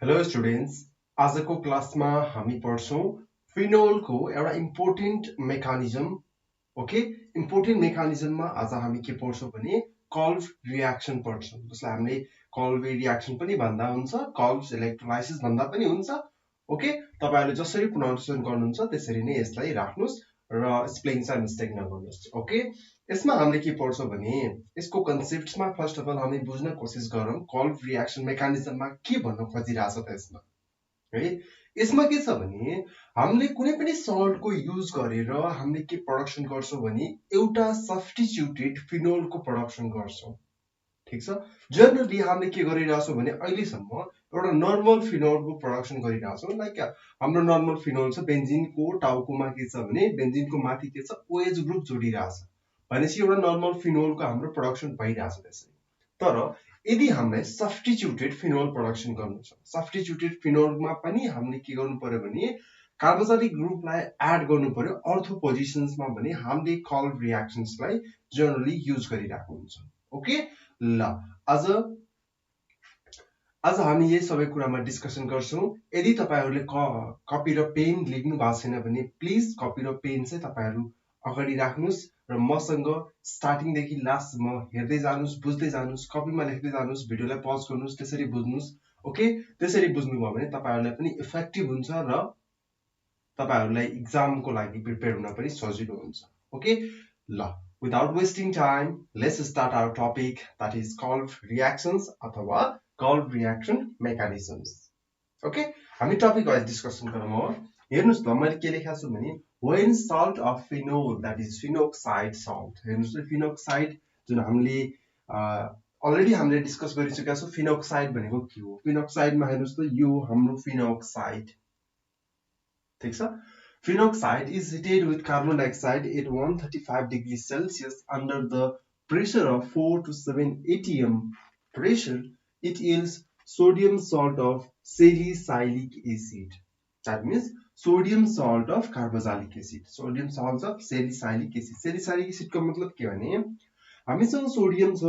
Hello students, आजको क्लासमा हामी पढ्छौं फिनोलको एउटा इम्पोर्टेन्ट मेकानिजम। ओके, इम्पोर्टेन्ट मेकानिजममा आज हामी के पढ्छौं भने कल्भ रियाक्सन पढ्छौं, जसलाई हामीले कल्भ रियाक्सन पनि भन्दा हुन्छ, कल्भ इलेक्ट्रोलाइसिस भन्दा पनि हुन्छ। ओके, तपाईहरुले जसरी प्रोनाउन्सिएसन गर्नुहुन्छ त्यसरी नै यसलाई राख्नुस् र स्पेलिङ चाहिँ मिस्टेक नगर्नुस्। ओके, यसमा हामीले के पढ्छौं भने यसको कन्सेप्ट्समा फर्स्ट अफ अल हामी बुझ्न कोसिस गरौँ कल्भ रियाक्सन मेकानिजममा के भन्न खोजिरहेछ त यसमा है। यसमा के छ भने हामीले कुनै पनि सल्टको युज गरेर हामीले के प्रोडक्सन गर्छौं भने एउटा सब्स्टिट्युटेड फिनोलको प्रोडक्सन गर्छौं। ठीक छ, जनरली हामीले के गरिरहेछौं भने अहिलेसम्म एउटा नर्मल फिनोलको प्रोडक्सन गरिरहेछौं। लाइक हाम्रो नर्मल फिनोल छ, बेन्जिनको टाउकोमा के छ भने बेन्जिनको माथि के छ ओएच ग्रुप जोडिरहेछ भनेपछि एउटा नर्मल फिनोलको हाम्रो प्रोडक्सन भइरहेछ त्यसै। तर यदि हामीलाई सब्स्टिट्युटेड फिनोल प्रोडक्सन गर्नु छ, सब्स्टिट्युटेड फिनोलमा पनि हामीले के गर्नु पर्यो भने कार्बोक्सिलिक ग्रुपलाई एड गर्नु पर्यो अर्थो पोजिसन्समा भने हामीले कल्भ रियाक्सन्सलाई जनरली युज गरिरहेको हुन्छ। ओके, ल आज हामी यही सबै कुरामा डिस्कसन गर्छौं। यदि तपाईहरुले कपी र पेन लेख्नु भएको छैन भने प्लिज कपी र पेन चाहिँ तपाईहरु अगाडि राख्नुस् र मसँग स्टार्टिङदेखि लास्टसम्म हेर्दै जानुस्, बुझ्दै जानुस्, कपीमा लेख्दै जानुस्, भिडियोलाई पज गर्नुस्, त्यसरी बुझ्नुस्। ओके, त्यसरी बुझ्नुभयो भने तपाईहरुलाई पनि इफेक्टिभ हुन्छ र तपाईहरुलाई एक्जामको लागि प्रिपेयर हुन पनि सजिलो हुन्छ। ओके, ल without wasting time, let's start our topic, that is called reactions अथवा कल्भ रियाक्सन मेकानिजम्स। ओके, हामी टपिक वाइज डिस्कसन गरौँ। हेर्नुस् त मैले के लेखेको छु भने when salt of phenol, that is phenolic salt, हेर्नुस् त phenolic जुन हामीले अलरेडी हामीले डिस्कस गरिसकेका छौं। phenolic भनेको के हो? phenolic मा हेर्नुस् त यो हाम्रो phenolic, ठीक छ। phenolic is heated with carbon dioxide at 135 degrees Celsius under the pressure of 4 to 7 atm pressure. It yields sodium salt of salicylic acid. That means sodium salt of carboxylic acid. Sodium salt of salicylic acid. Salicylic acid को मतलब के भने हामीसँग sodium छ,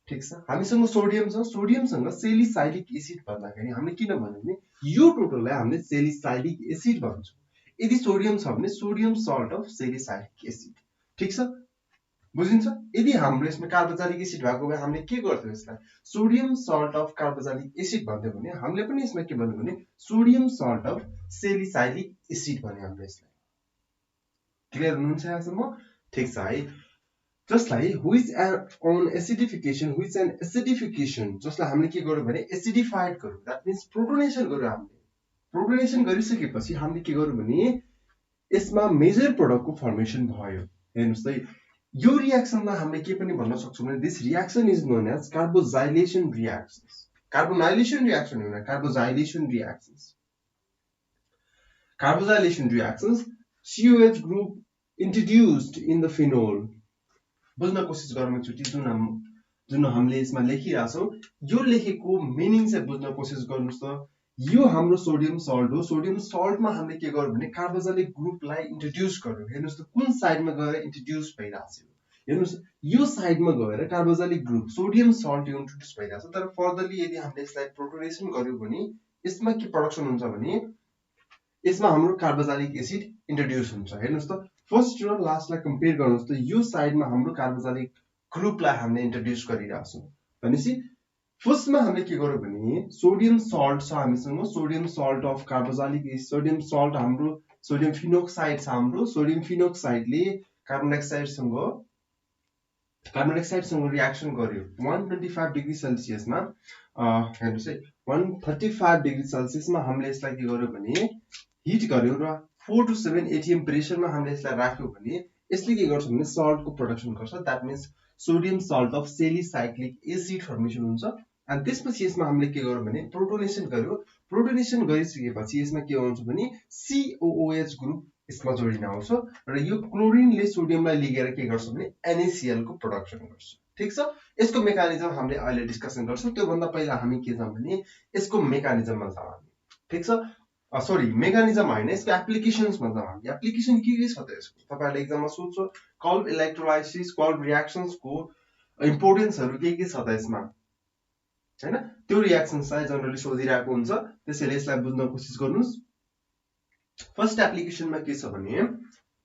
ठीक छ, हामीसँग sodium छ, सोडियमसँग सेलिसाइलिक एसिड भन्दाखेरि हामीले किन भन्यो भने यो टोटललाई हामीले सेलिसाइलिक एसिड भन्छौं। यदि सोडियम छ भने sodium salt of salicylic acid, ठीक छ, बुझिन्छ। यदि हाम्रो यसमा कार्बोक्सिलिक एसिड भएको भए हामीले के गर्थ्यौ, यसलाई sodium salt of carboxylic acid भन्थ्यौ भने हामीले पनि यसमा के भन्नु भने sodium salt of salicylic acid भन्यो हामीले यसलाई। क्लियर हुनुहुन्छ यहाँसम्म? ठीक छ है। जसलाई which on acidification, which an acidification, जसलाई हामीले के गर्यौं भने एसिडिफाइड गर्यौं, दैट मीन्स प्रोटोनेसन गर्यौं। हामीले प्रोटोनेसन गरिसकेपछि हामीले के गर्यौं भने यसमा मेजर प्रोडक्टको फर्मेसन भयो। हेर्नुस् त यो रियाक्सनमा हामीले के पनि भन्न सक्छौं भने this reaction is known as carboxylation reactions. Carbonylation reaction होइन, carboxylation reactions. Carboxylation reactions, COH group introduced in the phenol। बुझ्न कोसिस गरौँ एकचोटी जुन हामीले यसमा लेखिरहेछौं यो लेखेको मिनिङ चाहिँ बुझ्न कोसिस गर्नुस् त। यो हाम्रो सोडियम सल्ट हो। सोडियम सल्टमा हामीले के गर्यौं भने कार्बोक्सिलिक ग्रुपलाई इन्ट्रोड्युस गर्यौं। हेर्नुस् त कुन साइडमा गएर इन्ट्रोड्युस भइरहेछ। हेर्नुस् यो साइडमा गएर carboxylic group sodium salt introduce भइरहेछ। तर फर्दरली यदि हामीले यसलाई प्रोटोनेसन गर्यौं भने यसमा के प्रोडक्सन हुन्छ भने यसमा हाम्रो कार्बोक्सिलिक एसिड इन्ट्रोड्युस हुन्छ। हेर्नुस् त फर्स्ट र लास्टलाई कम्पेयर गर्नुस् त यो साइडमा हाम्रो कार्बोक्सिलिक ग्रुपलाई हामीले इन्ट्रोड्युस गरिरहेछौं भनेपछि फर्स्टमा हामीले के गर्यौं भने सोडियम सल्ट छ हामीसँग, sodium salt of carboxylic acid, sodium salt हाम्रो सोडियम फिनोक्साइड छ हाम्रो। सोडियम फिनोक्साइडले कार्बन डाइअक्साइडसँग रियाक्सन गर्यो 125 डिग्री सेल्सियसमा। हेर्नुस् है 135 डिग्री सेल्सियसमा हामीले यसलाई के गर्यौं भने हिट गर्यौं र 4 to 7 atm प्रेसरमा हामीले यसलाई राख्यौं भने यसले के गर्छ भने सल्टको प्रोडक्सन गर्छ। That means sodium salt of salicylic acid formation हुन्छ। अनि त्यसपछि यसमा हामीले के गर्यौं भने प्रोटोनेसन गर्यौं। प्रोटोनेसन गरिसकेपछि यसमा के हुन्छ भने COOH ग्रुप यसमा जोडिन आउँछ र यो क्लोरिनले सोडियमलाई लिगेर के गर्छ भने NaCl को प्रोडक्सन गर्छ। ठीक छ, यसको मेकानिजम हामीले अहिले डिस्कसन गर्छौं। त्यो भन्दा पहिला हामी के जाम भने यसको मेकानिजममा जाम हामी। ठीक छ, सरी मेकानिजम हैन, यसको एप्लिकेशन्समा जाम हामी। एप्लिकेसन के छ त यसको तपाईहरुले एक्जाममा सोध्छ। कल्भ इलेक्ट्रोलाइसिस, कल्भ रियाक्सन्सको इम्पोर्टेन्सहरु के छ त यसमा हैन त्यो रियाक्सन चाहिँ जनरली सोधिरहेको हुन्छ त्यसैले यसलाई बुझ्न कोसिस गर्नुस् फर्स्ट एप्लिकेसनमा के छ भने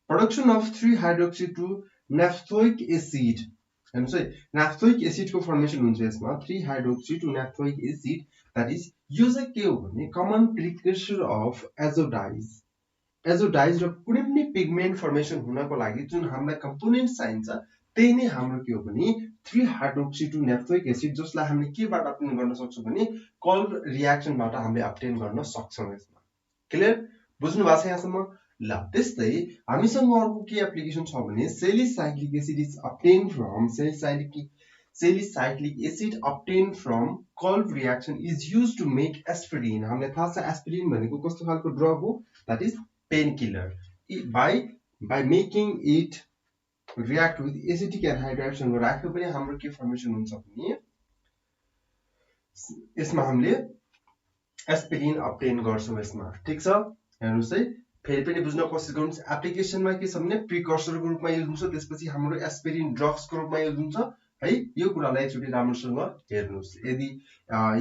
production of 3 hydroxy two naphthoic acid हेर्नुस् है नाफ्थोइक एसिडको फर्मेसन हुन्छ यसमा 3 hydroxy two naphthoic acid that is यो चाहिँ के हो भने कमन प्रिकर्सर अफ एजोडाइज र कुनै पनि पिगमेन्ट फर्मेसन हुनको लागि जुन हामीलाई कम्पोनेन्ट चाहिन्छ त्यही नै हाम्रो के हो भने 3 हाइड्रोक्सी टू नाफ्थोइक एसिड जसलाई हामीले केबाट अब्टेन गर्न सक्छौं भने कल्ब रियाक्सनबाट हामीले अब्टेन गर्न सक्छौं यसमा क्लियर बुझ्नु भएको छ यहाँसम्म ल त्यस्तै हामीसँग अर्को के एप्लिकेसन छ भने salicylic acid is obtain from salicylic acid obtain from Kolbe reaction is used to make aspirin हामीलाई थाहा छ एस्पिरिन भनेको कस्तो खालको ड्रग हो that is pain killer by making it react with acetic एनहाइड्रेटसँग राख्यो पनि हाम्रो के फर्मेसन हुन्छ भने यसमा हामीले एस्पिरिन अब्टेन गर्छौं यसमा ठीक छ हेर्नुस् है फेरि पनि बुझ्न कोसिस गर्नुस् एप्लिकेसनमा के छ भने प्रिकर्सरको रूपमा युज हुन्छ त्यसपछि हाम्रो एस्पिरिन ड्रग्सको रूपमा युज हुन्छ है यो कुरालाई एकचोटी राम्रोसँग हेर्नुस् यदि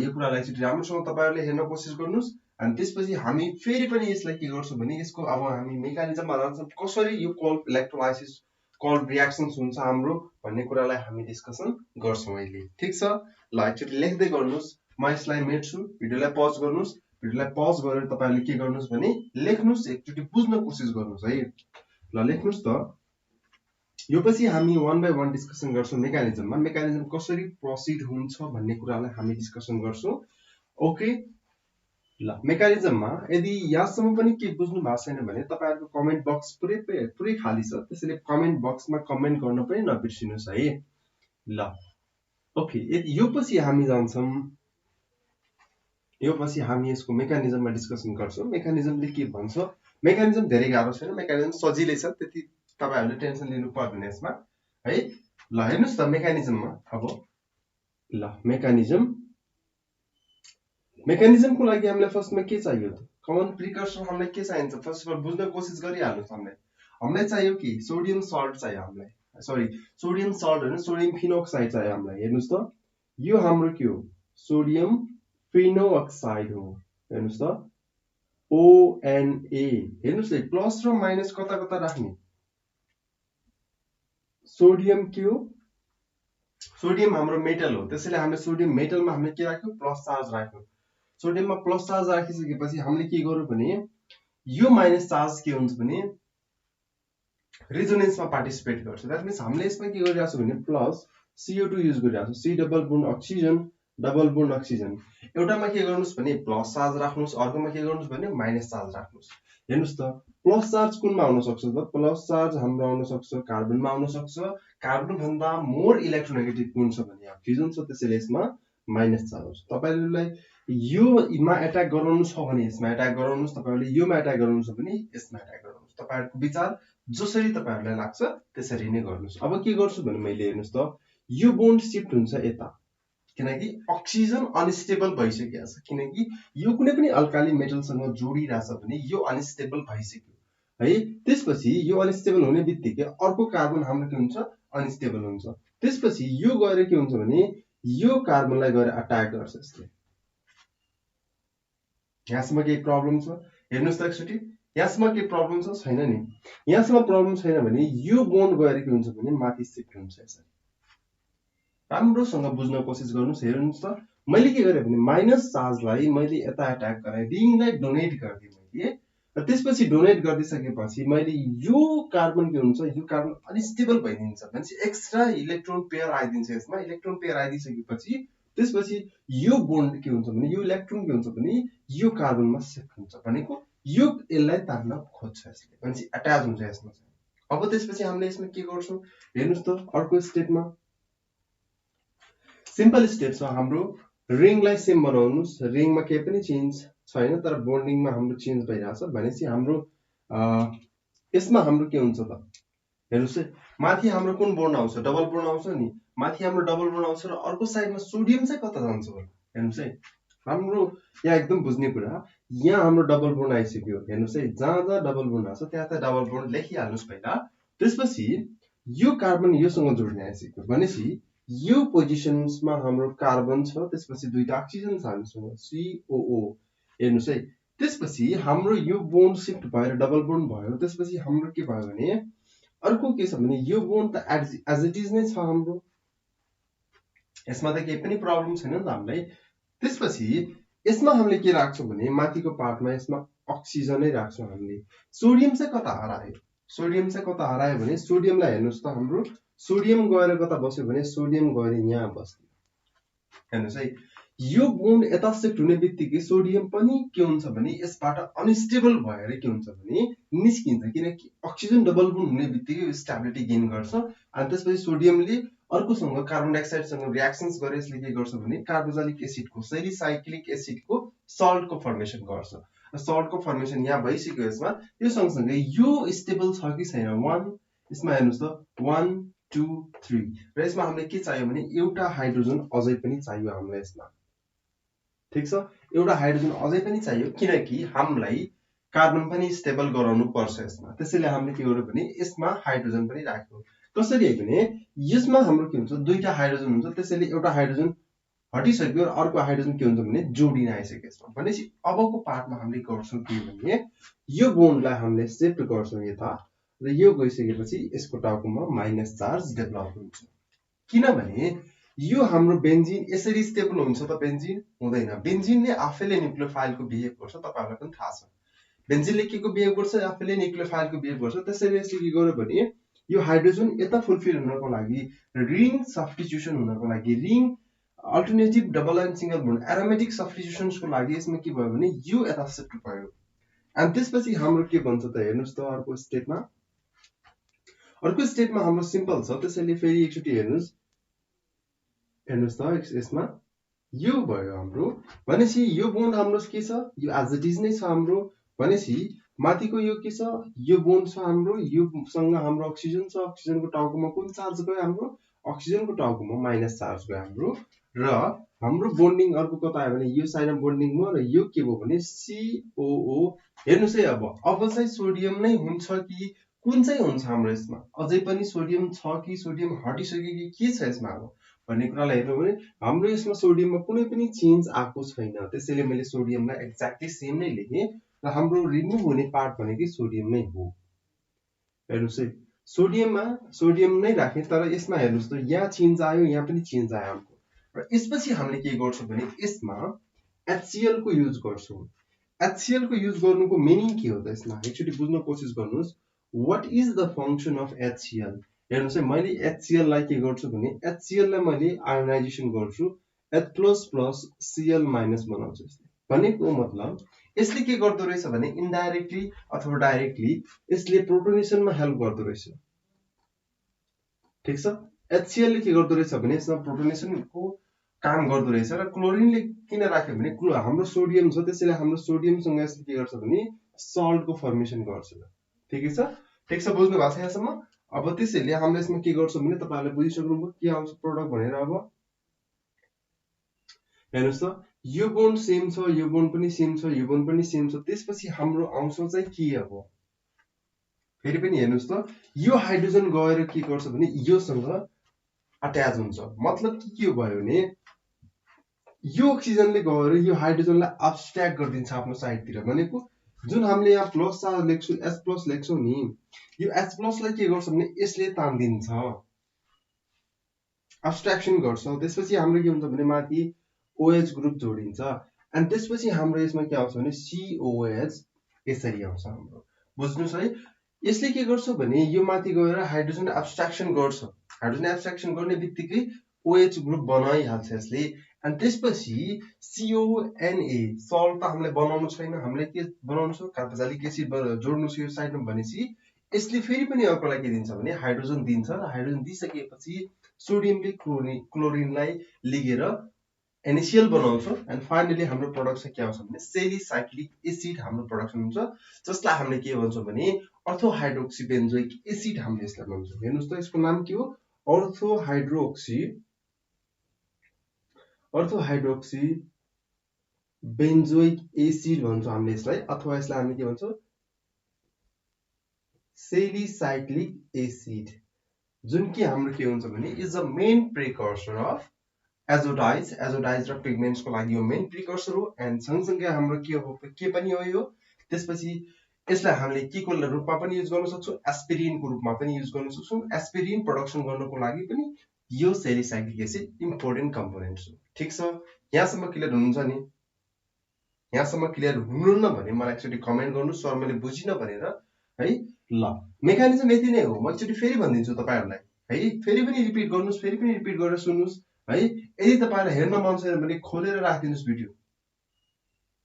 यो कुरालाई एकचोटी राम्रोसँग तपाईहरुले हेर्न कोसिस गर्नुस् अनि त्यसपछि हामी फेरि पनि यसलाई के गर्छौं भने यसको अब हामी मेकानिजममा जान्छौं कसरी यो कल्ब इलेक्ट्रोलाइसिस कल्ब रियाक्सन्स हुन्छ हाम्रो भन्ने कुरालाई हामी डिस्कसन गर्छौं अहिले ठीक छ ल एकचोटी लेख्दै गर्नुस् म यसलाई मेट्छु भिडियोलाई पज गर्नुस् भिडियोलाई पज गरेर तपाईहरुले के गर्नुस् भने लेख्नुस् एकचोटी बुझ्न कोसिस गर्नुस् है ल लेख्नुस् त यो पछि हामी वन बाइ वन डिस्कसन गर्छौं मेकानिजम कसरी प्रोसिड हुन्छ भन्ने कुरालाई हामी डिस्कसन गर्छौं ओके ल मेकानिजममा यदि यहाँसम्म पनि के बुझ्नु भएको छैन भने तपाईहरुको कमेन्ट बक्स पुरै खाली छ त्यसैले कमेन्ट बक्समा कमेन्ट गर्न पनि नबिर्सिनुस् है ल ओके यो पछि हामी जान्छौं यो पछि हामी यसको मेकानिजममा डिस्कसन गर्छौं मेकानिजमले के भन्छ मेकानिजम धेरै गाह्रो छैन मेकानिजम सजिलै छ त्यति तपाईहरुले टेन्सन लिनु पर्दैन यसमा है ल हेर्नुस् त मेकानिजममा अब ल मेकानिजमको लागि हामीलाई फर्स्टमा के चाहियो त कमन प्रिकर्सर हामीलाई के चाहिन्छ फर्स्ट अफ अल बुझ्न कोसिस गरिहाल्नुस् हामीलाई चाहियो कि सोडियम सल्ट चाहियो हामीलाई सरी सोडियम सल्ट हैन सोडियम फिनोक्साइड चाहियो हामीलाई हेर्नुस् त यो हाम्रो के हो सोडियम फिनोक्साइड हो हेर्नुस् त ONA हेर्नुस् है प्लस र माइनस कता कता राख्ने सोडियम के हो सोडियम हाम्रो मेटल हो त्यसैले हामीले सोडियम मेटलमा हामीले के राख्यौ प्लस चार्ज राख्यौ सोडियममा प्लस चार्ज राखिसकेपछि हामीले के गर्यौ भने यो माइनस चार्ज के हुन्छ भने रेजोनेन्समा पार्टिसिपेट गर्छ दैट मिन्स हामीले यसमा के गरिरहेछौं भने प्लस CO2 युज गरिरहेछौं C डबल बोन्ड अक्सिजन एउटामा के गर्नुस् भने प्लस चार्ज राख्नुस् अर्कोमा के गर्नुस् भने माइनस चार्ज राख्नुस् हेर्नुस् त प्लस चार्ज कुनमा आउन सक्छ त प्लस चार्ज हाम्रो आउन सक्छ कार्बनमा आउन सक्छ कार्बन भन्दा मोर इलेक्ट्रोनेगेटिभ कुन छ भने अक्सिजन छ त्यसैले यसमा माइनस चार्ज तपाईहरुलाई योमा अट्याक गराउनु छ भने यसमा अट्याक गराउनुस् तपाईहरुले योमा अट्याक गराउनु छ भने यसमा अट्याक गराउनुस् तपाईहरुको विचार जसरी तपाईहरुलाई लाग्छ त्यसरी नै गर्नुस् अब के गर्छु भने मैले हेर्नुस् त यो बोन्ड शिफ्ट हुन्छ यता किनकि अक्सिजन अनस्टेबल भइसकेको छ किनकि यो कुनै पनि अल्काली मेटलसँग जोडिराछ भने यो अनस्टेबल भइसक्यो है त्यसपछि यो अनस्टेबल हुने बित्तिकै अर्को कार्बन हाम्रो के हुन्छ अनस्टेबल हुन्छ त्यसपछि यो गएर के हुन्छ भने यो कार्बनलाई गएर अट्याक गर्छ यसले यहाँसम्म के प्रब्लम छ हेर्नुस् त एकचोटी यहाँसम्म के प्रब्लम छ छैन नि यहाँसम्म प्रब्लम छैन भने यो बोन्ड गएर के हुन्छ भने माथि शिफ्ट हुन्छ यसरी राम्रोसँग बुझ्न कोसिस गर्नुस् हेर्नुस् त मैले के गरे भने माइनस चार्जलाई मैले यता अट्याक गरे रिङलाई डोनेट गर्दिए मैले र त्यसपछि डोनेट गर्दिसकेपछि मैले यो कार्बन के हुन्छ यो कार्बन अनस्टेबल भइदिन्छ मान्छे एक्स्ट्रा इलेक्ट्रोन पेयर आइदिन्छ यसमा इलेक्ट्रोन पेयर आइदिसकेपछि त्यसपछि यो बोन्ड के हुन्छ भने यो इलेक्ट्रोन के हुन्छ भने यो कार्बनमा शिफ्ट हुन्छ भनेको यो यसलाई तार्न खोज्छ यसले मान्छे अट्याच हुन्छ यसमा अब त्यसपछि हामीले यसमा के गर्छौं हेर्नुस् त अर्को स्टेपमा सिम्पल स्टेप छ हाम्रो रिङलाई सेम बनाउनुस् रिङमा केही पनि चेन्ज छैन तर बोन्डिङमा हाम्रो चेन्ज भइराछ भनेपछि हाम्रो यसमा हाम्रो के हुन्छ त हेर्नुस् है माथि हाम्रो कुन बोन्ड आउँछ डबल बोन्ड आउँछ नि माथि हाम्रो डबल बोन्ड आउँछ र अर्को साइडमा सोडियम चाहिँ कता जान्छ होला हेर्नुस् है हाम्रो यहाँ एकदम बुझ्ने कुरा यहाँ हाम्रो डबल बोन्ड आइसक्यो हेर्नुस् है जहाँ जहाँ डबल बोन्ड आछ त्यहाँ डबल बोन्ड लेखिहाल्नुस् पहिला त्यसपछि यो कार्बन योसँग जोड्ने आइसक्यो भनेपछि यो पोजिसन्समा हाम्रो कार्बन छ, त्यसपछि दुईटा ऑक्सिजन छ हामीसँग COO। हेर्नुस् है, त्यसपछि हाम्रो यो बोन्ड शिफ्ट भएर डबल बोन्ड भयो। त्यसपछि हाम्रो के भयो भने अर्को के छ भने यो बोन्ड त एज इट इज नै छ हाम्रो, यसमा त केही पनि प्रब्लम छैन नि त हामीलाई। त्यसपछि यसमा हामीले के राख्छौँ भने माथिको पार्टमा यसमा अक्सिजनै राख्छौँ हामीले। सोडियम चाहिँ कता हरायो? सोडियम चाहिँ कता हरायो भने सोडियमलाई हेर्नुस् त, हाम्रो सोडियम गएर कता बस्यो भने सोडियम गएर यहाँ बस्यो। हेर्नुस् है, यो बोन्ड यता शिफ्ट हुने बित्तिकै सोडियम पनि के हुन्छ भने यसबाट अनस्टेबल भएर के हुन्छ भने निस्किन्छ, किनकि अक्सिजन डबल बोन्ड हुने बित्तिकै स्टेबिलिटी गेन गर्छ। अनि त्यसपछि सोडियमले अर्कोसँग कार्बन डाइअक्साइडसँग रिएक्सन्स गरेर यसले के गर्छ भने कार्बोक्सिलिक एसिडको सेलिसाइक्लिक एसिडको सल्टको फर्मेसन गर्छ। सल्टको फर्मेसन यहाँ भइसक्यो। यसमा यो सँगसँगै यो स्टेबल छ कि छैन, यसमा हेर्नुस् त 1 2 3 र यसमा हामीले के चाहियो भने एउटा हाइड्रोजन अझै पनि चाहियो हामीलाई यसमा। ठीक छ, एउटा हाइड्रोजन अझै पनि चाहियो, किनकि हामीलाई कार्बन पनि स्टेबल गराउनु पर्छ यसमा। त्यसैले हामीले के गर्यो भने यसमा हाइड्रोजन पनि राख्यौं। कसरी है भने यसमा हाम्रो के हुन्छ, दुईटा हाइड्रोजन हुन्छ, त्यसैले एउटा हाइड्रोजन हटिसक्यो र अर्को हाइड्रोजन के हुन्छ भने जोडिन आइसक्यो यसमा। भनेपछि अबको पार्टमा हामीले गर्छौं के भने यो बोन्डलाई हामीले शिफ्ट गर्छौं यता, र यो गइसकेपछि यसको टाउकोमा माइनस चार्ज डेभलप हुन्छ। किनभने यो हाम्रो बेन्जिन यसरी स्टेबल हुन्छ त बेन्जिन हुँदैन। बेन्जिनले आफैले न्युक्लियोफाइलको बिहेभ गर्छ, तपाईहरुलाई पनि थाहा छ। बेन्जिनले के को बिहेभ गर्छ, आफैले न्युक्लियोफाइलको बिहेभ गर्छ। त्यसैले यसले के गर्यो भने यो हाइड्रोजन यता फुलफिल हुनको लागि, रिङ सब्स्टिट्युसन हुनको लागि, ring alternative double and single bond aromatic सब्स्टिट्युसन्सको लागि यसमा के भयो भने यो यता शिफ्ट भयो। अनि त्यसपछि हाम्रो के भन्छ त हेर्नुस् त, अर्को स्टेपमा हाम्रो सिम्पल छ। त्यसैले फेरि एकचोटी हेर्नुस् त, यसमा यो भयो हाम्रो। भनेपछि यो बोन्ड हाम्रो के छ, यो एज इट इज नै छ हाम्रो। भनेपछि माथिको यो के छ, यो बोन्ड छ हाम्रो, यो सँग हाम्रो अक्सिजन छ। अक्सिजनको टाउकोमा कुन चार्ज गयो हाम्रो, अक्सिजनको टाउकोमा माइनस चार्ज गयो हाम्रो। र हाम्रो बोन्डिङ अर्को कता आयो भने यो साइडमा बोन्डिङ भयो, र यो के भयो भने COO। हेर्नुस् है, अब चाहिँ सोडियम नै हुन्छ कि कुन चाहिँ हुन्छ हाम्रो यसमा, अझै पनि सोडियम छ कि सोडियम हटिसक्यो कि के छ यसमा अब भन्ने कुरालाई हेर्नु भने हाम्रो यसमा सोडियममा कुनै पनि चेन्ज आएको छैन। त्यसैले मैले सोडियमलाई एक्ज्याक्टली सेम नै लेखेँ, र हाम्रो रिमुभ हुने पार्ट भनेकै सोडियम नै हो। हेर्नुस् है, सोडियममा सोडियम नै राखेँ, तर यसमा हेर्नुस् त यहाँ चेन्ज आयो, यहाँ पनि चेन्ज आयो हाम्रो। र यसपछि हामीले के गर्छौँ भने यसमा HCl को युज गर्छौँ। HCl को युज गर्नुको मिनिङ के हो त, यसमा एकचोटि बुझ्न कोसिस गर्नुस्। What is the function of HCl? हेर्नुस् है, मैले HCl लाई के गर्छु भने HCl लाई मैले आयोनाइजेसन गर्छु, H++ Cl- बनाउँछु। भनेको मतलब यसले के गर्दो रहेछ भने इन्डाइरेक्टली अथवा डाइरेक्टली यसले प्रोटोनेसनमा हेल्प गर्दो रहेछ। ठीक छ, HCl ले के गर्दो रहेछ भने यसमा प्रोटोनेसनको काम गर्दो रहेछ। र क्लोरिनले किन राख्यो भने हाम्रो सोडियम छ, त्यसैले हाम्रो सोडियमसँग यसले के गर्छ भने सल्टको फर्मेसन गर्छ। ठिकै छ, ठिक छ, बुझ्नु भएको छ यहाँसम्म? अब त्यसैले हामीले यसमा के गर्छौँ भने तपाईहरुले बुझिसक्नुभयो के आउँछ प्रोडक्ट भनेर। अब हेर्नुस् त, यो बोन्ड सेम छ, यो बोन्ड पनि सेम छ, यो बोन्ड पनि सेम छ। त्यसपछि हाम्रो आउँछ चाहिँ के, अब फेरि पनि हेर्नुस् त, यो हाइड्रोजन गएर के गर्छ भने योसँग अट्याच हुन्छ। मतलब के भयो भने यो अक्सिजनले गएर यो हाइड्रोजनलाई अब्स्ट्र्याक्ट गरिदिन्छ आफ्नो साइडतिर। भनेको जुन हामीले यहाँ प्लस चार्ज लेख्छौँ, H+ लेख्छौँ नि, यो H+ लाई के गर्छ भने यसले तान्दिन्छ, अब्स्ट्र्याक्सन गर्छ। त्यसपछि हाम्रो के हुन्छ भने माथि OH ग्रुप जोडिन्छ। अनि त्यसपछि हाम्रो यसमा के आउँछ भने COH यसरी आउँछ हाम्रो। बुझ्नुस् है, यसले के गर्छ भने यो माथि गएर हाइड्रोजन एब्स्ट्र्याक्सन गर्छ। हाइड्रोजन एब्स्ट्र्याक्सन गर्ने बित्तिकै OH ग्रुप बनाइहाल्छ यसले। अनि त्यसपछि CONA सल्ट त हामीले बनाउनु छैन, हामीले के बनाउनु छ, कार्बोक्सिलिक एसिड जोड्नु छ यो साइडमा। भनेपछि यसले फेरि पनि अर्कोलाई के दिन्छ भने हाइड्रोजन दिन्छ। र हाइड्रोजन दिइसकेपछि सोडियमले क्लोरिनलाई लिगेर NaCl बनाउँछ। एन्ड फाइनली हाम्रो प्रोडक्ट चाहिँ के आउँछ भने सेलिसाइक्लिक एसिड हाम्रो प्रोडक्सन हुन्छ, जसलाई हामीले के भन्छौँ भने अर्थो हाइड्रोक्सी बेन्जोइक एसिड हामीले यसलाई भन्छौँ। हेर्नुस् त, यसको नाम के हो, अर्थो हाइड्रोक्सी बेन्जोइक एसिड भन्छौँ हामीले यसलाई, अथवा यसलाई हामी के भन्छौँ सेलिसाइक्लिक एसिड। जुन कि हाम्रो के हुन्छ भने is a main precursor of azo dyes र पिगमेन्ट्सको लागि यो मेन प्रिकर्सर हो। एन्ड सँगसँगै हाम्रो के पनि हो यो। त्यसपछि यसलाई हामीले के को रूपमा पनि युज गर्न सक्छौँ, एस्पिरिनको रूपमा पनि युज गर्न सक्छौँ। एस्पिरिन प्रडक्सन गर्नको लागि पनि यो सेलिसाइक्लिक एसिड इम्पोर्टेन्ट कम्पोनेन्ट्स हो। ठिक छ, यहाँसम्म क्लियर हुनुहुन्छ नि? यहाँसम्म क्लियर हुनुहुन्न भने मलाई एकचोटि कमेन्ट गर्नु, सर मैले बुझिनँ भनेर है। ल, मेकानिजम यति नै हो। म एकचोटि फेरि भनिदिन्छु तपाईँहरूलाई है, फेरि पनि रिपिट गर्नुहोस्, फेरि पनि रिपिट गरेर सुन्नुहोस् है। यदि तपाईँहरूलाई हेर्न मन छैन भने खोलेर राखिदिनुहोस् भिडियो,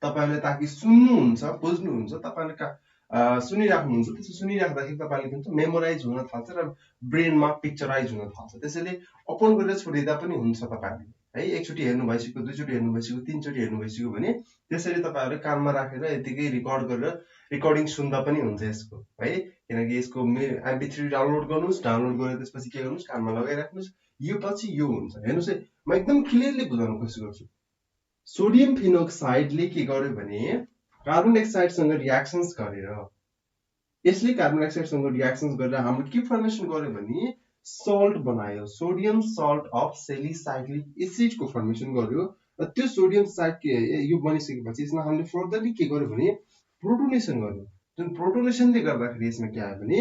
तपाईँहरूले ताकि सुन्नुहुन्छ, बुझ्नुहुन्छ, तपाईँहरूले सुनिराख्नुहुन्छ। त्यसो सुनिराख्दाखेरि तपाईँले भन्छ मेमोराइज हुन थाल्छ र ब्रेनमा पिक्चराइज हुन थाल्छ। त्यसैले ओपन गरेर छोडिदिँदा पनि हुन्छ तपाईँहरूले है। एकचोटि हेर्नु भइसक्यो, दुईचोटि हेर्नु भइसक्यो, तीनचोटि हेर्नु भइसक्यो भने त्यसरी तपाईँहरूले कानमा राखेर यतिकै रिकर्ड गरेर रेकर्डिङ सुन्दा पनि हुन्छ यसको है। किनकि यसको MP3 डाउनलोड गर्नुहोस्, डाउनलोड गरेर त्यसपछि के गर्नुहोस्, कानमा लगाइराख्नुहोस्। यो पछि यो हुन्छ। हेर्नुहोस् है, म एकदम क्लियरली बुझाउन कोसिस गर्छु। सोडियम फिनोक्साइडले के गर्यो भने कार्बन डाइअक्साइडसँग रियाक्सन्स गरेर, यसले कार्बन डाइअक्साइडसँग रियाक्सन्स गरेर हाम्रो के फर्मेसन गर्यो भने सल्ट बनायो। Sodium salt of salicylic एसिडको formation गर्यो। र त्यो सोडियम साइड यो बनिसकेपछि यसमा हामीले फर्दरली के गर्यो भने प्रोटोनेसन गर्यो। जुन प्रोटोनेसनले गर्दाखेरि यसमा के आयो भने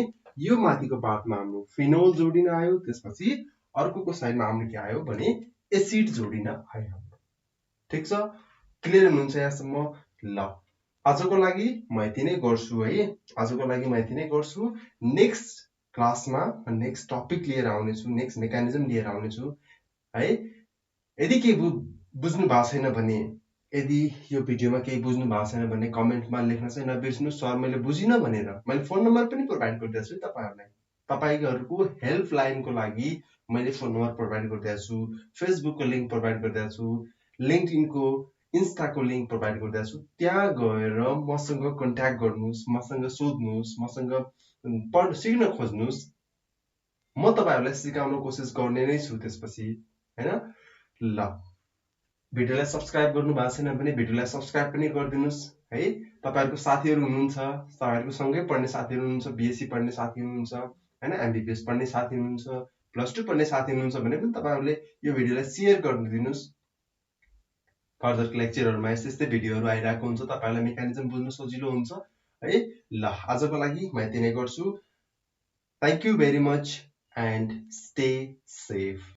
यो माथिको पार्टमा हाम्रो फिनोल जोडिन आयो। त्यसपछि अर्कोको साइडमा हाम्रो के आयो भने एसिड जोडिन आयो। ठिक छ, क्लियर हुनुहुन्छ यहाँसम्म? ल, आजको लागि म यति नै गर्छु है। आजको लागि म यति नै गर्छु। नेक्स्ट क्लासमा नेक्स्ट टपिक लिएर आउनेछु, नेक्स्ट मेकानिजम लिएर आउनेछु है। यदि केही बुझ्नु भएको छैन भने, यदि यो भिडियोमा केही बुझ्नु भएको छैन भने कमेन्टमा लेख्न चाहिँ नबिर्सनु, सर मैले बुझिनँ भनेर। मैले फोन नम्बर पनि प्रोभाइड गरिदिएको छु तपाईँहरूलाई। तपाईँहरूको हेल्पलाइनको लागि मैले फोन नम्बर प्रोभाइड गरिदिएको छु, फेसबुकको लिङ्क प्रोभाइड गरिदिएको छु, लिङ्क्डइनको, इन्स्टाको लिङ्क प्रोभाइड गरिदिएको छु। त्यहाँ गएर मसँग कन्ट्याक्ट गर्नुहोस्, मसँग सोध्नुहोस्, मसँग सिक्न खोज्नुहोस्। म तपाईँहरूलाई सिकाउन कोसिस गर्ने नै छु त्यसपछि हैन। ल, भिडियोलाई सब्सक्राइब गर्नु भएको छैन भने भिडियोलाई सब्सक्राइब पनि गरिदिनुहोस् है। तपाईँहरूको साथीहरू हुनुहुन्छ, तपाईँहरूको सँगै पढ्ने साथीहरू हुनुहुन्छ, BSc पढ्ने साथी हुनुहुन्छ हैन, MBBS पढ्ने साथी हुनुहुन्छ, +2 पढ्ने साथी हुनुहुन्छ भने पनि तपाईँहरूले यो भिडियोलाई सेयर गरिदिनुहोस्। फर्दर लेक्चरहरूमा यस्तै भिडियोहरू आइरहेको हुन्छ, तपाईँहरूलाई मेकानिजम बुझ्न सजिलो हुन्छ है। ल, आजको लागि म यति नै गर्छु। Thank you very much and stay safe.